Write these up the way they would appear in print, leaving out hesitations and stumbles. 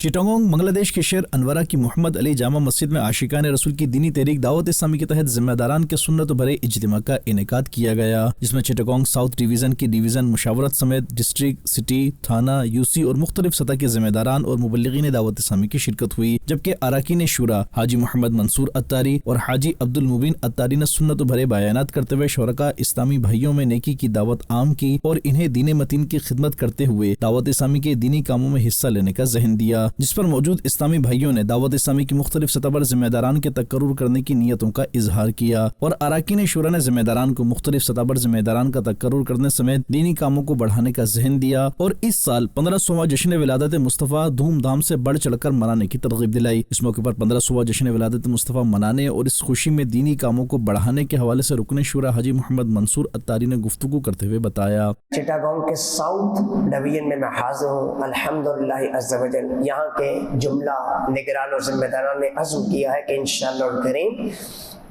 चिटागोंग बांग्लादेश के शहर अनवरा की मोहम्मद अली जामा मस्जिद में आशिकान रसूल की दीनी तहरीक दावत इस्लामी के तहत जिम्मेदारान के सुन्नत भरे इज्तिमा का इनेकाद किया गया, जिसमें चिटागोंग साउथ डिवीज़न की डिवीज़न मुशावरत समेत डिस्ट्रिक्ट, सिटी, थाना, यूसी और मुख्तलिफ सतह के जिम्मेदारान और मुबल्लिगीन दावत इस्लामी की शिरकत हुई। जबकि अराकीन शुरा हाजी मोहम्मद मंसूर अत्तारी और हाजी अब्दुल मुबीन अत्तारी ने सुन्नत भरे बयानात करते हुए शोरका इस्लामी भाइयों में नेकी की दावत आम की और इन्हें दीन मतीन की खिदमत करते हुए दावत इस्लामी के दीनी कामों में हिस्सा लेने का ज़हन दिया, जिस पर मौजूद इस्लामी भाइयों ने दावत इस्लामी की मुख्तलिफ सतह पर जिम्मेदारान के तकर्रुर करने की नीयतों का इजहार किया और अराकीन शुरा ने जिम्मेदारान को मुख्तलिफ सतह पर जिम्मेदारान का तकर्रुर करने समेत दीनी कामों को बढ़ाने का ज़हन दिया और इस साल 1500वां जश्न विलादत मुस्तफ़ा धूमधाम से बढ़ चढ़कर मनाने की तरगीब दिलाई। इस मौके पर 1500वां जश्न विलादत मुस्तफ़ा मनाने और इस खुशी में दीनी कामों को बढ़ाने के हवाले से रुकन शुरा हाजी मोहम्मद मंसूर अत्तारी ने गुफ्तगू करते हुए बताया, चिटागोंग के साउथ डिवीजन में मैं हाजिर हूँ। अल्हम्दुलिल्लाह अज़्ज़ा वजल यहाँ के जुमला निगरान और जिम्मेदारान ने अज़्म किया है कि इंशाअल्लाह करीम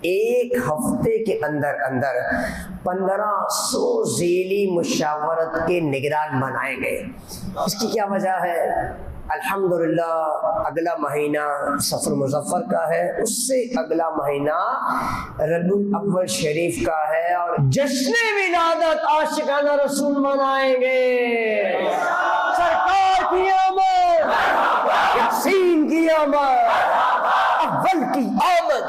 एक हफ्ते के अंदर अंदर 1500 ज़ेली मुशावरत के निगरान बनाए गए। इसकी क्या वजह है? अल्हम्दुलिल्लाह अगला महीना सफ़र मुज़फ़्फ़र का है, उससे अगला महीना रबीउल अव्वल शरीफ का है और जश्न विलादत आशिकाना रसूल मनाएंगे। सरकार की आमद, यासीन की आमद, अव्वल की आमद,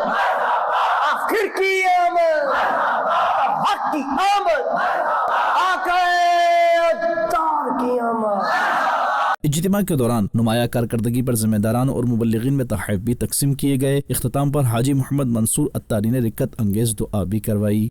आखिर की आमद, हक की आमद, आक़ाए अत्तार की आमद। इज्तिमा के दौरान नुमाया कारकर्दगी पर जिम्मेदारान और मुबल्लिगीन में तोहफ़े भी तकसीम किए गए। इख्तिताम पर हाजी मोहम्मद मंसूर अत्तारी ने रिक्कत अंगेज दुआ भी करवाई।